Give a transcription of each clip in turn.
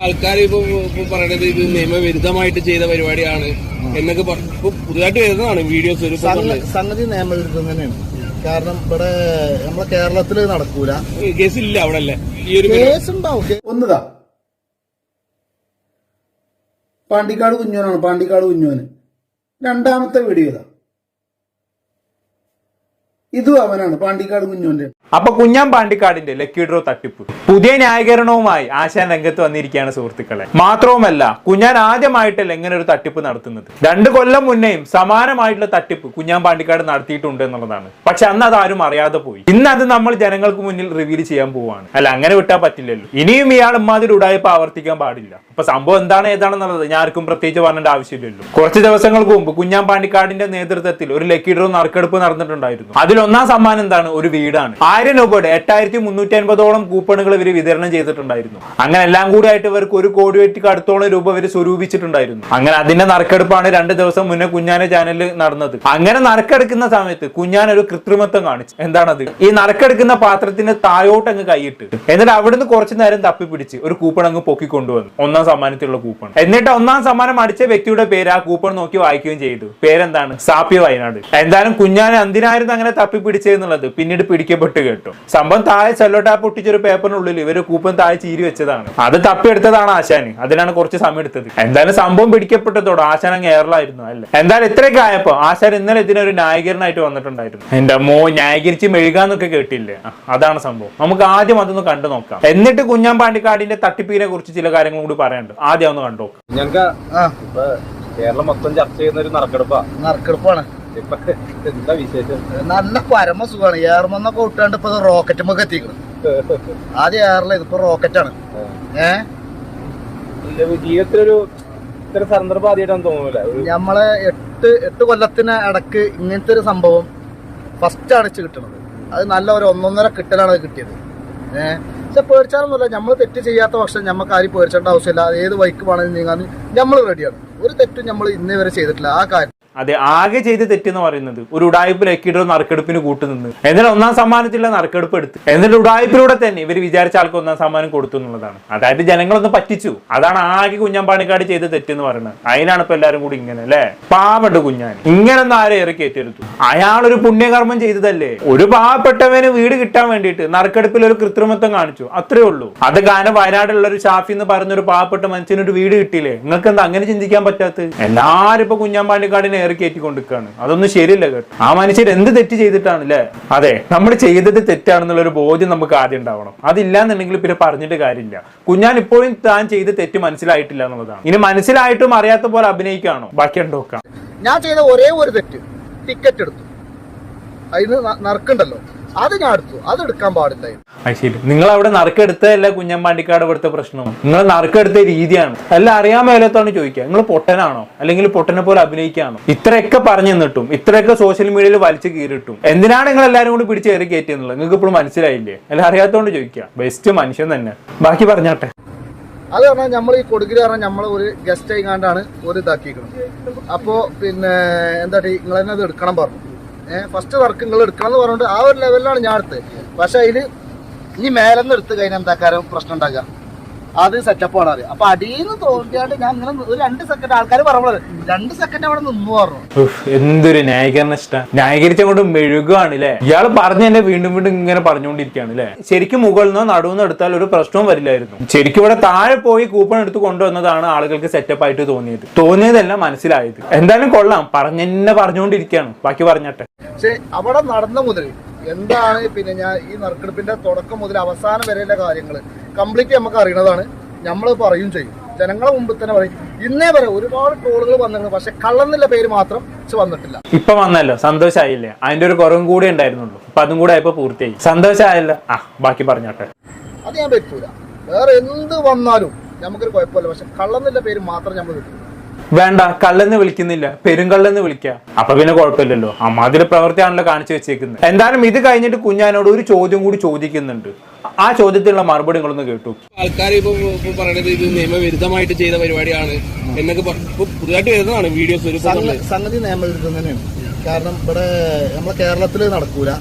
ആൾക്കാർ ഇപ്പൊ പറയണത് ഇത് നിയമവിരുദ്ധമായിട്ട് ചെയ്ത പരിപാടിയാണ് എന്നൊക്കെ പുതുതായിട്ട് വരുന്നതാണ് വീഡിയോസ്. സംഗതി നിയമവിരുദ്ധം തന്നെയാണ്. കാരണം ഇവിടെ നമ്മളെ കേരളത്തില് നടക്കൂല. കേസില്ല അവിടെ അല്ലേ? ഈ ഒരു കേസ് ഉണ്ടാവും. ഒന്നുതാ പാണ്ടിക്കാട് കുഞ്ഞോനാണ്. പാണ്ടിക്കാട് കുഞ്ഞോന് രണ്ടാമത്തെ വീഡിയോ ഇതാ. ഇതും അവനാണ്, പാണ്ടിക്കാട് കുഞ്ഞോന്റെ. അപ്പൊ കുഞ്ഞാൻ പാണ്ടിക്കാടിന്റെ ലക്കി ഡ്രോ തട്ടിപ്പ് പുതിയ ന്യായീകരണവുമായി ആശാൻ രംഗത്ത് വന്നിരിക്കുകയാണ് സുഹൃത്തുക്കളെ. മാത്രവുമല്ല, കുഞ്ഞാൻ ആദ്യമായിട്ടല്ല ഇങ്ങനെ ഒരു തട്ടിപ്പ് നടത്തുന്നത്. 2 കൊല്ലം മുന്നേയും സമാനമായിട്ടുള്ള തട്ടിപ്പ് കുഞ്ഞാൻ പാണ്ടിക്കാട് നടത്തിയിട്ടുണ്ട് എന്നുള്ളതാണ്. പക്ഷെ അന്ന് അത് ആരും അറിയാതെ പോയി. ഇന്ന് അത് നമ്മൾ ജനങ്ങൾക്ക് മുന്നിൽ റിവീൽ ചെയ്യാൻ പോവാണ്. അല്ല, അങ്ങനെ വിട്ടാൽ പറ്റില്ലല്ലോ. ഇനിയും ഇയാൾ ഇമാതിരി ഉടായ്പ ആവർത്തിക്കാൻ പാടില്ല. അപ്പൊ സംഭവം എന്താണ് ഏതാണെന്നുള്ളത് ഞാൻ ആർക്കും പ്രത്യേകിച്ച് പറഞ്ഞേണ്ട ആവശ്യമില്ലല്ലോ. കുറച്ച് ദിവസങ്ങൾക്ക് മുമ്പ് കുഞ്ഞാൻ പാണ്ടിക്കാടിന്റെ നേതൃത്വത്തിൽ ഒരു ലക്കി ഡ്രോ നറുക്കെടുപ്പ് നടന്നിട്ടുണ്ടായിരുന്നു. അതിൽ ഒന്നാം സമ്മാനം എന്താണ്? ഒരു വീടാണ്. 1000 രൂപയുടെ 8350ഓളം കൂപ്പണുകൾ ഇവർ വിതരണം ചെയ്തിട്ടുണ്ടായിരുന്നു. അങ്ങനെ എല്ലാം കൂടി ആയിട്ട് ഇവർക്ക് 1 കോടി അടുത്തോളം രൂപ ഇവർ സ്വരൂപിച്ചിട്ടുണ്ടായിരുന്നു. അങ്ങനെ അതിന്റെ നറുക്കെടുപ്പാണ് 2 ദിവസം മുന്നേ കുഞ്ഞാന്റെ ചാനലിൽ നടന്നത്. അങ്ങനെ നറുക്കെടുക്കുന്ന സമയത്ത് കുഞ്ഞാൻ ഒരു കൃത്രിമത്വം കാണിച്ചു. എന്താണത്? ഈ നറുക്കെടുക്കുന്ന പാത്രത്തിന് താഴോട്ട് അങ്ങ് കൈയിട്ട് എന്നിട്ട് അവിടുന്ന് കുറച്ചു നേരം തപ്പിപ്പിടിച്ച് ഒരു കൂപ്പൺ അങ്ങ് പൊക്കിക്കൊണ്ടുവന്നു. ഒന്നാം സമ്മാനത്തിലുള്ള കൂപ്പൺ. എന്നിട്ട് ഒന്നാം സമ്മാനം അടിച്ച വ്യക്തിയുടെ പേര് ആ കൂപ്പൺ നോക്കി വായിക്കുകയും ചെയ്തു. പേരെന്താണ്? സാപ്യ വയനാട്. എന്തായാലും കുഞ്ഞാൻ എന്തിനായിരുന്നു അങ്ങനെ തപ്പിപ്പിടിച്ചെന്നുള്ളത് പിന്നീട് പിടിക്കപ്പെട്ട് കേട്ടു. സംഭവം താഴെ സെല്ലോ ടാപ്പ് ഒട്ടിച്ചൊരു പേപ്പറിനുള്ളിൽ ഇവര് കൂപ്പൺ താഴെ ചീരി വെച്ചതാണ്. അത് തപ്പിയെടുത്തതാണ് ആശാന്. അതിനാണ് കുറച്ച് സമയം എടുത്തത്. എന്തായാലും സംഭവം പിടിക്കപ്പെട്ടതോടെ ആശാൻ അങ്ങ് എയറിലായിരുന്നു അല്ലേ. എന്തായാലും ഇത്രയൊക്കെ ആയപ്പോ ആശാൻ ഇന്നലെ ഇതിനൊരു ന്യായീകരണമായിട്ട് വന്നിട്ടുണ്ടായിരുന്നു. എന്റെ ന്യായീകരിച്ച് മെഴുകാന്നൊക്കെ കേട്ടില്ലേ? അതാണ് സംഭവം. നമുക്ക് ആദ്യം അതൊന്ന് കണ്ടു നോക്കാം. എന്നിട്ട് കുഞ്ഞാൻ പാണ്ടിക്കാടിന്റെ തട്ടിപ്പിനെ കുറിച്ച് ചില കാര്യങ്ങൾ കൂടി പറയാനുണ്ട്. ആദ്യം ഒന്ന് കണ്ടു നോക്കാം. ഞങ്ങൾക്ക് കേരളം മൊത്തം ചർച്ച ചെയ്യുന്ന ഒരു നറുക്കെടുപ്പാണ്. എന്താ വിശേഷം? നല്ല പരമ സുഖമാണ്. എയർമെന്നൊക്കെ വിട്ടാണ്ട് ഇപ്പൊ റോക്കറ്റുമൊക്കെ എത്തിക്കണം. ആദ്യം എയറില, ഇതിപ്പോ റോക്കറ്റാണ്. ജീവിതത്തിലൊരു ഇത്ര സന്ദർഭം ആദ്യമായിട്ടാണ് തോന്നുന്നില്ല. നമ്മളെ 8 കൊല്ലത്തിന് ഇടക്ക് ഇങ്ങനത്തെ ഒരു സംഭവം ഫസ്റ്റ് അടിച്ച് കിട്ടണത്. അത് നല്ല ഒരു 1.5 കിട്ടലാണ് അത് കിട്ടിയത്. പക്ഷെ പേടിച്ചാലൊന്നുമില്ല. നമ്മൾ തെറ്റ് ചെയ്യാത്ത പക്ഷം നമുക്ക് ആരും പേടിച്ചേണ്ട ആവശ്യമില്ല. ഏത് വൈക്ക് വേണമെങ്കിൽ നീങ്ങാൻ നമ്മൾ റെഡിയാണ്. ഒരു തെറ്റും നമ്മൾ ഇന്നേ വരെ ചെയ്തിട്ടില്ല. ആ കാര്യം അതെ, ആകെ ചെയ്ത് തെറ്റെന്ന് പറയുന്നത് ഒരു ഉടായ്പ ലക്കി ഡ്രോ നറുക്കെടുപ്പിന് കൂട്ടുനിന്ന് എന്നിട്ട് ഒന്നാം സമ്മാനത്തിലുള്ള നറുക്കെടുപ്പ് എടുത്ത് എന്നിട്ട് ഉടായ്പിലൂടെ തന്നെ ഇവർ വിചാരിച്ച ആൾക്ക് ഒന്നാം സമ്മാനം കൊടുത്തു എന്നുള്ളതാണ്. അതായത് ജനങ്ങളൊന്ന് പറ്റിച്ചു. അതാണ് ആകെ കുഞ്ഞാൻ പാണ്ടിക്കാട് ചെയ്ത് തെറ്റെന്ന് പറയുന്നത്. അതിനാണ് ഇപ്പൊ എല്ലാരും കൂടി ഇങ്ങനെ അല്ലെ. പാവപ്പെട്ട കുഞ്ഞാൻ ഇങ്ങനൊന്നും ആരെ ഏറെ കയറ്റെടുത്തു. അയാളൊരു പുണ്യകർമ്മം ചെയ്തതല്ലേ. ഒരു പാവപ്പെട്ടവന് വീട് കിട്ടാൻ വേണ്ടിയിട്ട് നറുക്കെടുപ്പിൽ ഒരു കൃത്രിമത്വം കാണിച്ചു, അത്രേ ഉള്ളൂ. അത് കാരണം വയനാട്ടിലുള്ള ഒരു ഷാഫി എന്ന് പറഞ്ഞൊരു പാവപ്പെട്ട മനുഷ്യനൊരു വീട് കിട്ടിയില്ലേ? നിങ്ങൾക്ക് എന്താ അങ്ങനെ ചിന്തിക്കാൻ പറ്റാത്തത്? എല്ലാരും ഇപ്പൊ കുഞ്ഞാൻ പാണ്ടിക്കാടിനെ കയറ്റിക്കൊണ്ടിരിക്കുകയാണ്. അതൊന്നും ശരിയല്ല കേട്ടോ. ആ മനുഷ്യർ എന്ത് തെറ്റ് ചെയ്തിട്ടാണ് അല്ലേ? അതെ, നമ്മൾ ചെയ്തത് തെറ്റാണെന്നുള്ള ഒരു ബോധ്യം നമുക്ക് ആദ്യം ഉണ്ടാവണം. അതില്ലാന്നുണ്ടെങ്കിൽ പിന്നെ പറഞ്ഞിട്ട് കാര്യമില്ല. കുഞ്ഞാൻ ഇപ്പോഴും താൻ ചെയ്ത് തെറ്റ് മനസ്സിലായിട്ടില്ല എന്നുള്ളതാണ്. ഇനി മനസ്സിലായിട്ടും അറിയാത്ത പോലെ അഭിനയിക്കാണോ? ബാക്കി നോക്കാം. ഞാൻ ചെയ്ത ഒരേ ഒരു തെറ്റ്, ടിക്കറ്റ് എടുത്തു. അതിന് നറുക്കുണ്ടല്ലോ, അത് ഞാൻ എടുത്തു. അത് എടുക്കാൻ പാടില്ല. ശരി, നിങ്ങൾ അവിടെ നറുക്കെടുത്തതല്ല കുഞ്ഞാൻ പാണ്ടിക്കാട് ഇവിടുത്തെ പ്രശ്നം. നിങ്ങൾ നറുക്കെടുത്ത രീതിയാണ്. എല്ലാം അറിയാൻ മേലത്താണ് ചോദിക്കുക. നിങ്ങൾ പൊട്ടനാണോ അല്ലെങ്കിൽ പൊട്ടനെ പോലെ അഭിനയിക്കുകയാണോ? ഇത്രയൊക്കെ പറഞ്ഞു തന്നിട്ടും ഇത്രയൊക്കെ സോഷ്യൽ മീഡിയയിൽ വലിച്ചു കീറിട്ടും എന്തിനാണ് നിങ്ങൾ എല്ലാവരും കൂടി പിടിച്ച് കയറി കയറ്റിയെന്നുള്ളത് നിങ്ങൾക്ക് ഇപ്പോഴും മനസ്സിലായില്ലേ? എല്ലാം അറിയാത്തോണ്ട് ചോദിക്കുക. ബെസ്റ്റ് മനുഷ്യൻ തന്നെ. ബാക്കി പറഞ്ഞാട്ടെ. അത് പറഞ്ഞാൽ നമ്മൾ ഈ കൊടുക്കിൽ പറഞ്ഞാൽ നമ്മൾ ഒരു ഗസ്റ്റ് ആയിക്കാണ്ടാണ് ഒരു ഇതാക്കിയിരിക്കുന്നത്. അപ്പോ പിന്നെ എന്താ നിങ്ങൾ തന്നെ അത് എടുക്കണം പറഞ്ഞു. ഫസ്റ്റ് വർക്ക് നിങ്ങൾ എടുക്കണം എന്ന് പറഞ്ഞിട്ട് ആ ഒരു ലെവലിലാണ് ഞാൻ എടുത്തത്. പക്ഷെ അതില് ഇനി മേലെന്ന് എടുത്ത് കഴിഞ്ഞാൽ എന്താക്കാരും പ്രശ്നം ഉണ്ടാക്കുക. അത് സെറ്റപ്പാണ് അറിയാം. അപ്പൊ അടിയെന്ന് തോന്നിയാണ്ട് ഞാൻ ഇങ്ങനെ ഒരു 2 സെക്കൻഡ് ആൾക്കാർ പറയുമ്പോൾ 2 സെക്കൻഡ് അവിടെ നിന്ന് പറഞ്ഞു. എന്തൊരു ന്യായീകരണ ഇഷ്ടം. ന്യായീകരിച്ചുകൊണ്ട് മെഴുകുകയാണ് അല്ലേ. ഇയാൾ പറഞ്ഞ് എന്നെ വീണ്ടും വീണ്ടും ഇങ്ങനെ പറഞ്ഞുകൊണ്ടിരിക്കുകയാണ് അല്ലെ. ശരിക്കും മുകളിൽ നിന്നോ നടുവെന്നോ എടുത്താൽ ഒരു പ്രശ്നവും വരില്ലായിരുന്നു. ശരിക്കും ഇവിടെ താഴെ പോയി കൂപ്പൺ എടുത്ത് കൊണ്ടുവന്നതാണ് ആളുകൾക്ക് സെറ്റപ്പ് ആയിട്ട് തോന്നിയതല്ല മനസ്സിലായത്. എന്തായാലും കൊള്ളാം. പറഞ്ഞെന്നെ പറഞ്ഞുകൊണ്ടിരിക്കുകയാണ്. ബാക്കി പറഞ്ഞാട്ടെ. പക്ഷെ അവിടെ നടന്ന മുതൽ എന്താണ് പിന്നെ ഞാൻ ഈ നറുക്കെടുപ്പിന്റെ തുടക്കം മുതൽ അവസാനം വരെയുള്ള കാര്യങ്ങൾ കംപ്ലീറ്റ് നമുക്ക് അറിയണതാണ്. നമ്മൾ പറയും ചെയ്യും. ജനങ്ങളെ മുമ്പിൽ തന്നെ പറയും. ഇന്നേ വരെ ഒരുപാട് ട്രോളുകൾ വന്നിരുന്നു. പക്ഷെ കള്ളെന്നുള്ള പേര് മാത്രം വന്നിട്ടില്ല. ഇപ്പൊ വന്നല്ലോ, സന്തോഷമായില്ലേ? അതിന്റെ ഒരു കുറവും കൂടി ഉണ്ടായിരുന്നുള്ളൂ. അപ്പൊ അതും കൂടെ ആയപ്പോ പൂർത്തിയായി. സന്തോഷമായല്ലോ. ബാക്കി പറഞ്ഞോട്ടെ. അത് ഞാൻ പറ്റൂല. വേറെ എന്ത് വന്നാലും നമുക്കൊരു കുഴപ്പമില്ല. പക്ഷെ കള്ളെന്നുള്ള പേര് മാത്രം നമ്മൾ കിട്ടും. വേണ്ട, കള്ളെന്ന് വിളിക്കുന്നില്ല, പെരുങ്കള്ളെന്ന് വിളിക്കുക. അപ്പൊ പിന്നെ കുഴപ്പമില്ലല്ലോ. അമ്മാതിരി പ്രവൃത്തിയാണല്ലോ കാണിച്ചു വെച്ചേക്കുന്നത്. എന്തായാലും ഇത് കഴിഞ്ഞിട്ട് കുഞ്ഞാനോട് ഒരു ചോദ്യം കൂടി ചോദിക്കുന്നുണ്ട്. ആ ചോദ്യത്തിലുള്ള മറുപടി നിങ്ങളൊന്ന് കേട്ടു. ആൾക്കാർ ഇപ്പൊ പറയണത് ഇത് നിയമവിരുദ്ധമായിട്ട് ചെയ്ത പരിപാടിയാണ് എന്നൊക്കെ പുതുതായിട്ട് വരുന്നതാണ് വീഡിയോസ്. സംഗതി നിയമവിരുദ്ധം തന്നെയാണ്. കാരണം ഇവിടെ നമ്മളെ കേരളത്തില് നടക്കൂല.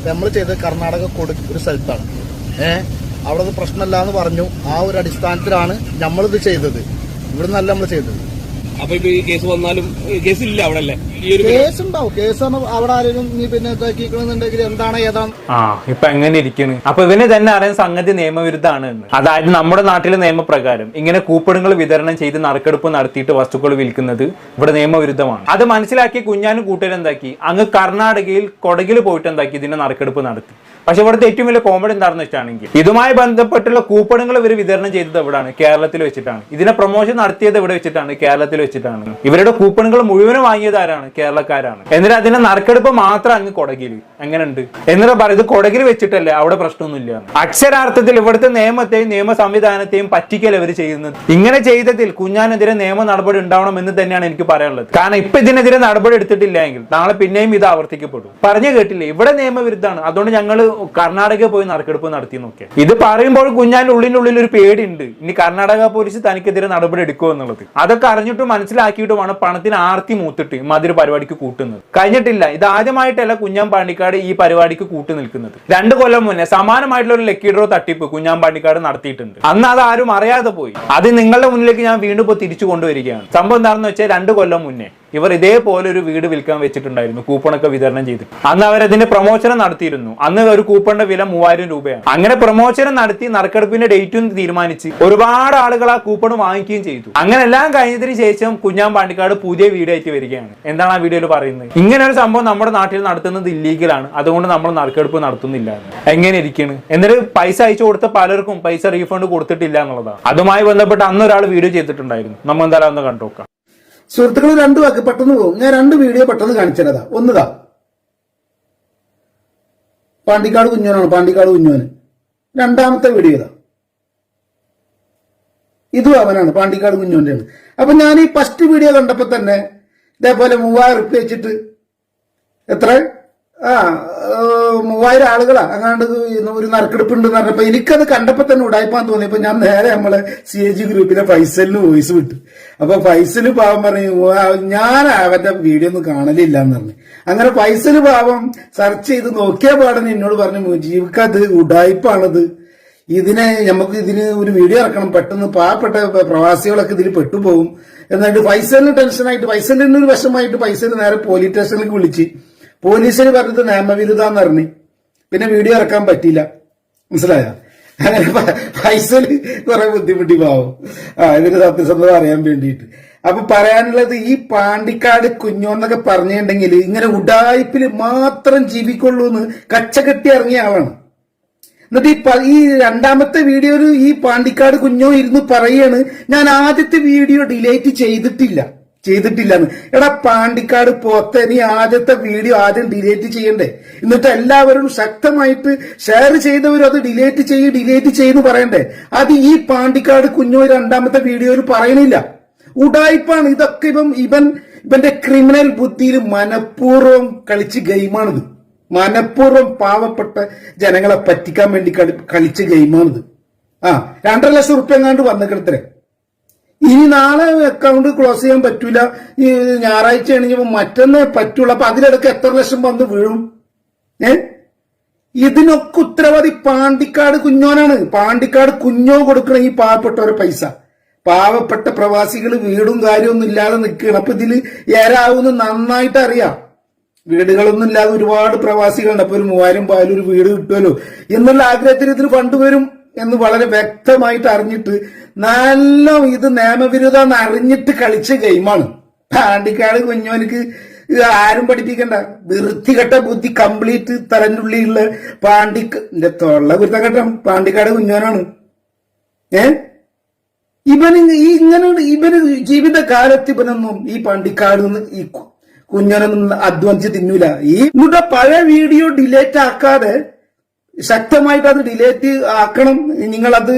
നമ്മൾ ചെയ്തത് കർണാടക ഒരു സ്ഥലത്താണ്. അവിടെ അത് പ്രശ്നമല്ല എന്ന് പറഞ്ഞു. ആ ഒരു അടിസ്ഥാനത്തിലാണ് നമ്മളിത് ചെയ്തത്. ഇവിടെ നിന്നല്ല നമ്മൾ ചെയ്തത്. അപ്പൊ ഇപ്പൊ ഈ കേസ് വന്നാലും കേസില്ല അവിടെ അല്ലേ? ഈ ഒരു കേസ് ഉണ്ടാവും. കേസ് അവിടെ ആരെങ്കിലും നീ പിന്നെ ഇതാക്കിക്കണമെന്നുണ്ടെങ്കിൽ എന്താണ് ഏതാണ് ഇപ്പൊ എങ്ങനെ ഇരിക്കുന്നു? അപ്പൊ ഇവന് തന്നെ അറിയാൻ സംഗതി നിയമവിരുദ്ധമാണ് എന്ന്. അതായത് നമ്മുടെ നാട്ടിലെ നിയമപ്രകാരം ഇങ്ങനെ കൂപ്പണുകൾ വിതരണം ചെയ്ത് നറുക്കെടുപ്പ് നടത്തിയിട്ട് വസ്തുക്കൾ വിൽക്കുന്നത് ഇവിടെ നിയമവിരുദ്ധമാണ്. അത് മനസ്സിലാക്കി കുഞ്ഞാനും കൂട്ടുകാരും എന്താക്കി, അങ്ങ് കർണാടകയിൽ കൊടകിൽ പോയിട്ട് എന്താക്കി ഇതിന്റെ നറുക്കെടുപ്പ് നടത്തി. പക്ഷെ ഇവിടുത്തെ ഏറ്റവും വലിയ കോമഡി എന്താണെന്ന് വെച്ചാണെങ്കിൽ ഇതുമായി ബന്ധപ്പെട്ടുള്ള കൂപ്പണുകൾ ഇവർ വിതരണം ചെയ്തത് എവിടെയാണ്? കേരളത്തിൽ വെച്ചിട്ടാണ്. ഇതിനെ പ്രൊമോഷൻ നടത്തിയത് എവിടെ വെച്ചിട്ടാണ്? കേരളത്തിൽ വെച്ചിട്ടാണ്. ഇവരുടെ കൂപ്പണുകൾ മുഴുവനും വാങ്ങിയത് ആരാണ്? കേരളക്കാരാണ്. എന്നിട്ട് അതിന്റെ നറുക്കെടുപ്പ് മാത്രം അങ്ങ് കൊടകിൽ. എങ്ങനെയുണ്ട്? എന്നിട്ട് പറയുന്നത് കൊടകിൽ വെച്ചിട്ടല്ലേ, അവിടെ പ്രശ്നമൊന്നുമില്ല. അക്ഷരാർത്ഥത്തിൽ ഇവിടുത്തെ നിയമത്തെയും നിയമ സംവിധാനത്തെയും പറ്റിക്കൽ അവർ ചെയ്യുന്നത്. ഇങ്ങനെ ചെയ്തതിൽ കുഞ്ഞാനെതിരെ നിയമ നടപടി ഉണ്ടാവണം എന്ന് തന്നെയാണ് എനിക്ക് പറയാനുള്ളത്. കാരണം ഇപ്പൊ ഇതിനെതിരെ നടപടി എടുത്തിട്ടില്ല എങ്കിൽ നാളെ പിന്നെയും ഇത് ആവർത്തിക്കപ്പെടും. പറഞ്ഞു കേട്ടില്ലേ, ഇവിടെ നിയമവിരുദ്ധമാണ്, അതുകൊണ്ട് ഞങ്ങൾ കർണാടക പോയി നറുക്കെടുപ്പ് നടത്തി നോക്കിയാൽ. ഇത് പറയുമ്പോൾ കുഞ്ഞാന്റെ ഉള്ളിനുള്ളിൽ ഒരു പേടിയുണ്ട്, ഇനി കർണാടക പോലീസ് തനിക്കെതിരെ നടപടി എടുക്കുമോ എന്നുള്ളത്. അതൊക്കെ അറിഞ്ഞിട്ടും മനസ്സിലാക്കിയിട്ടുമാണ് പണത്തിന് ആർത്തി മൂത്തിട്ട് മധുര പരിപാടിക്ക് കൂട്ടുന്നത്. കഴിഞ്ഞിട്ടില്ല, ഇത് ആദ്യമായിട്ടല്ല കുഞ്ഞാൻ പാണ്ടിക്കാട് ഈ പരിപാടിക്ക് കൂട്ടു നിൽക്കുന്നത്. 2 കൊല്ലം മുന്നേ സമാനമായിട്ടുള്ള ഒരു ലക്കി ഡ്രോ തട്ടിപ്പ് കുഞ്ഞാൻ പാണ്ടിക്കാട് നടത്തിയിട്ടുണ്ട്. അന്ന് അത് ആരും അറിയാതെ പോയി. അത് നിങ്ങളുടെ മുന്നിലേക്ക് ഞാൻ വീണ്ടും ഇപ്പോൾ തിരിച്ചു കൊണ്ടുവരികയാണ്. സംഭവം എന്താണെന്ന് വെച്ചാൽ 2 കൊല്ലം മുന്നേ ഇവർ ഇതേപോലെ ഒരു വീട് വിൽക്കാൻ വെച്ചിട്ടുണ്ടായിരുന്നു, കൂപ്പണൊക്കെ വിതരണം ചെയ്തിട്ട്. അന്ന് അവരതിന്റെ പ്രൊമോഷനം നടത്തിയിരുന്നു. അന്ന് ഒരു കൂപ്പണിന്റെ വില 3000 രൂപയാണ്. അങ്ങനെ പ്രൊമോഷനം നടത്തി നറുക്കെടുപ്പിന്റെ ഡേറ്റും തീരുമാനിച്ച് ഒരുപാട് ആളുകൾ ആ കൂപ്പൺ വാങ്ങിക്കുകയും ചെയ്തു. അങ്ങനെ എല്ലാം കഴിഞ്ഞതിന് ശേഷം കുഞ്ഞാൻ പാണ്ടിക്കാട് പുതിയ വീഡിയോ ആയിട്ട് വരികയാണ്. എന്താണ് ആ വീഡിയോയിൽ പറയുന്നത്? ഇങ്ങനെ ഒരു സംഭവം നമ്മുടെ നാട്ടിൽ നടത്തുന്നത് ഇല്ലീഗലാണ്, അതുകൊണ്ട് നമ്മൾ നറുക്കെടുപ്പ് നടത്തുന്നില്ല. എങ്ങനെ ഇരിക്കുന്നു? എന്നിട്ട് പൈസ അയച്ചു കൊടുത്ത പലർക്കും പൈസ റീഫണ്ട് കൊടുത്തിട്ടില്ല എന്നുള്ളതാണ്. അതുമായി ബന്ധപ്പെട്ട് അന്നൊരാൾ വീഡിയോ ചെയ്തിട്ടുണ്ടായിരുന്നു. നമ്മൾ എന്തായാലും ഒന്ന് കണ്ടുനോക്കാം. സുഹൃത്തുക്കൾ, 2 വാക്ക് പെട്ടെന്ന് പോകും. ഞാൻ 2 വീഡിയോ പെട്ടെന്ന് കാണിച്ചതാ. ഒന്നതാ പാണ്ടിക്കാട് കുഞ്ഞോനാണ്, പാണ്ടിക്കാട് കുഞ്ഞോന്. 2ാമത്തെ വീഡിയോ ഇതാ, ഇതും അവനാണ്, പാണ്ടിക്കാട് കുഞ്ഞോന്റെ ആണ്. അപ്പൊ ഞാൻ ഈ ഫസ്റ്റ് വീഡിയോ കണ്ടപ്പോ തന്നെ ഇതേപോലെ 3000 റുപ്യ വെച്ചിട്ട് എത്ര 3000 ആളുകളാ അങ്ങാണ്ട് ഒരു നറുക്കെടുപ്പുണ്ടെന്ന് പറഞ്ഞപ്പോ എനിക്കത് കണ്ടപ്പോ തന്നെ ഉടായ്പാൻ തോന്നിയപ്പോ ഞാൻ നേരെ നമ്മളെ CAG ഗ്രൂപ്പിലെ ഫൈസലിന് വോയിസ് വിട്ടു. അപ്പൊ ഫൈസല് പാവം പറഞ്ഞു, ഞാൻ അവന്റെ വീഡിയോ ഒന്നും കാണലില്ല എന്ന് പറഞ്ഞു. അങ്ങനെ ഫൈസല് പാവം സെർച്ച് ചെയ്ത് നോക്കിയ പാടനെ എന്നോട് പറഞ്ഞു, മുജീബ് ഉടായ്പാണത്, ഇതിന് ഒരു വീഡിയോ ഇറക്കണം, പെട്ടെന്ന് പാവപ്പെട്ട പ്രവാസികളൊക്കെ ഇതിൽ പെട്ടുപോകും എന്നിട്ട് ഫൈസലിന് ടെൻഷനായിട്ട്, ഫൈസലിന് ഒരു വശമായിട്ട് ഫൈസല് നേരെ പോലീസ് സ്റ്റേഷനിലേക്ക് വിളിച്ച് പോലീസിന് പറഞ്ഞത് നിയമവിരുദ്ധാന്ന് പറഞ്ഞു. പിന്നെ വീഡിയോ ഇറക്കാൻ പറ്റിയില്ല, മനസ്സിലായ? അങ്ങനെ ഫൈസല് കുറെ ബുദ്ധിമുട്ടി പാവും ഇതിന് സത്യസന്ധത അറിയാൻ വേണ്ടിയിട്ട്. അപ്പൊ പറയാനുള്ളത്, ഈ പാണ്ടിക്കാട് കുഞ്ഞോന്നൊക്കെ പറഞ്ഞിട്ടുണ്ടെങ്കിൽ ഇങ്ങനെ ഉഡായിപ്പില് മാത്രം ജീവിക്കുള്ളൂ എന്ന് കച്ചകെട്ടി ഇറങ്ങിയ ആളാണ്. എന്നിട്ട് ഈ 2ാമത്തെ വീഡിയോയിൽ ഈ പാണ്ടിക്കാട് കുഞ്ഞോ ഇരുന്ന് പറയാണ്, ഞാൻ ആദ്യത്തെ വീഡിയോ ഡിലീറ്റ് ചെയ്തിട്ടില്ലെന്ന്. എടാ പാണ്ടിക്കാട് പോത്തെ, നീ ആദ്യത്തെ വീഡിയോ ആദ്യം ഡിലീറ്റ് ചെയ്യണ്ടേ? എന്നിട്ട് എല്ലാവരും ശക്തമായിട്ട് ഷെയർ ചെയ്തവരും അത് ഡിലീറ്റ് ചെയ്യുന്നു പറയണ്ടേ? അത് ഈ പാണ്ടിക്കാട് കുഞ്ഞോ 2ാമത്തെ വീഡിയോയിൽ പറയണില്ല. ഉടായിപ്പാണ് ഇതൊക്കെ. ഇവന്റെ ക്രിമിനൽ ബുദ്ധിയിൽ മനഃപൂർവ്വം കളിച്ച് ഗെയിമാണിത്. മനഃപൂർവ്വം പാവപ്പെട്ട ജനങ്ങളെ പറ്റിക്കാൻ വേണ്ടി കളിച്ച ഗെയിമാണിത്. 2.5 ലക്ഷം റുപ്യ എങ്ങാണ്ട് വന്നിക്കിടത്തരെ. ഇനി നാളെ അക്കൗണ്ട് ക്ലോസ് ചെയ്യാൻ പറ്റൂല, ഈ ഞായറാഴ്ച ആണെങ്കിൽ മറ്റന്നേ പറ്റുള്ളൂ. അപ്പൊ അതിലിടക്ക് എത്ര ലക്ഷം വന്ന് വീഴും? ഇതിനൊക്കെ ഉത്തരവാദി പാണ്ടിക്കാട് കുഞ്ഞോനാണ്. പാണ്ടിക്കാട് കുഞ്ഞോ കൊടുക്കണം ഈ പാവപ്പെട്ടവരെ പൈസ. പാവപ്പെട്ട പ്രവാസികൾ വീടും കാര്യമൊന്നും ഇല്ലാതെ നിൽക്കുകയാണ്. അപ്പൊ ഇതില് ഏരാവുന്ന നന്നായിട്ട് അറിയാം. വീടുകളൊന്നും ഇല്ലാതെ ഒരുപാട് പ്രവാസികളുണ്ട്. അപ്പൊ ഒരു 3000 പാലും ഒരു വീട് കിട്ടുമല്ലോ എന്നുള്ള ആഗ്രഹത്തിൽ ഇതിന് ഫണ്ട് വരും എന്ന് വളരെ വ്യക്തമായിട്ട് അറിഞ്ഞിട്ട് നല്ല ഇത് നിയമവിരുദ്ധം അറിഞ്ഞിട്ട് കളിച്ച ഗെയിമാണ്. പാണ്ടിക്കാട് കുഞ്ഞോനിക്ക് ആരും പഠിപ്പിക്കണ്ട. വൃത്തികെട്ട ബുദ്ധി കംപ്ലീറ്റ് തലനുള്ളിലുള്ള പാണ്ടിന്റെ തൊള്ള കുരുത്തക്കെട്ടം പാണ്ടിക്കാട് കുഞ്ഞോനാണ്. ഇവന് ജീവിതകാലത്ത് ഇവനൊന്നും ഈ പാണ്ടിക്കാട് ഈ കുഞ്ഞോനൊന്നും അധ്വാനിച്ച് തിന്നൂല. എന്നിട്ട് പഴയ വീഡിയോ ഡിലേറ്റ് ആക്കാതെ ശക്തമായിട്ട് അത് ഡിലേറ്റ് ആക്കണം. നിങ്ങളത്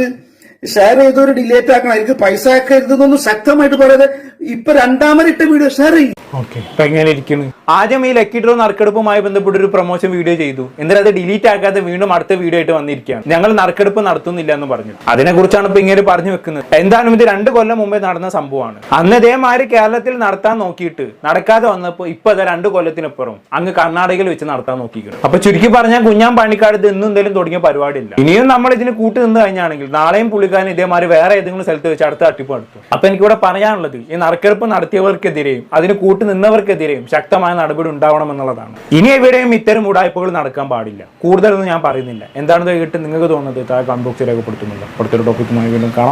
ഷെയർ ചെയ്തവര് ഡിലേറ്റ് ആക്കണം. എനിക്ക് പൈസ ആക്കരുതെന്നൊന്നും ശക്തമായിട്ട് പറയാതെ ഇപ്പൊ 2ാമതിട്ട വീഡിയോ ഷെയർ ചെയ്യും. ഓക്കെ, ഇപ്പൊ എങ്ങനെ ഇരിക്കുന്നു? ആദ്യം ഈ ലക്കി ഡ്രോ നറുക്കെടുപ്പുമായി ബന്ധപ്പെട്ട ഒരു പ്രൊമോഷൻ വീഡിയോ ചെയ്തു, എന്നിട്ട് അത് ഡിലീറ്റ് ആക്കാതെ വീണ്ടും അടുത്ത വീഡിയോ ആയിട്ട് വന്നിരിക്കുകയാണ്. ഞങ്ങൾ നറുക്കെടുപ്പ് നടത്തുന്നില്ല എന്ന് പറഞ്ഞു. അതിനെ കുറിച്ചാണ് ഇപ്പൊ ഇങ്ങനെ പറഞ്ഞു വെക്കുന്നത്. എന്തായാലും ഇത് 2 കൊല്ലം മുമ്പേ നടന്ന സംഭവമാണ്. അന്ന് ഇതേമാതിരി കേരളത്തിൽ നടത്താൻ നോക്കിയിട്ട് നടക്കാതെ വന്നപ്പോൾ ഇപ്പൊ അത് 2 കൊല്ലത്തിനപ്പുറം അങ്ങ് കർണാടകയിൽ വെച്ച് നടത്താൻ നോക്കിക്കണം. അപ്പൊ ചുരുക്കി പറഞ്ഞാൽ കുഞ്ഞാൻ പണിക്കാട് ഇത് ഇന്നും എന്തെങ്കിലും തുടങ്ങിയ പരിപാടിയില്ല. ഇനിയും നമ്മൾ ഇതിന് കൂട്ടി നിന്ന് കഴിഞ്ഞാണെങ്കിൽ നാളെയും പുള്ളിക്കാരൻ ഇതേമാതിരി വേറെ ഏതെങ്കിലും സ്ഥലത്ത് വെച്ച് അടുത്ത തട്ടിപ്പ് നടത്തും. അപ്പൊ എനിക്കിവിടെ പറയാനുള്ളത്, ഈ നറുക്കെടുപ്പ് നടത്തിയവർക്കെതിരെയും അതിന് കൂട്ടി നിന്നവർക്കെതിരെയും ശക്തമായ നടപടി ഉണ്ടാവണം എന്നുള്ളതാണ്. ഇനി എവിടെയും ഇത്തരം ഉടായ്പകൾ നടക്കാൻ പാടില്ല. കൂടുതലൊന്നും ഞാൻ പറയുന്നില്ല. എന്താണെന്ന് കേട്ട് നിങ്ങൾക്ക് തോന്നുന്നത് താഴെ കമന്റ് ബോക്സിൽ രേഖപ്പെടുത്തുന്നില്ല. അടുത്തൊരു ടോപ്പിക്കുമായി വീണ്ടും കാണാം.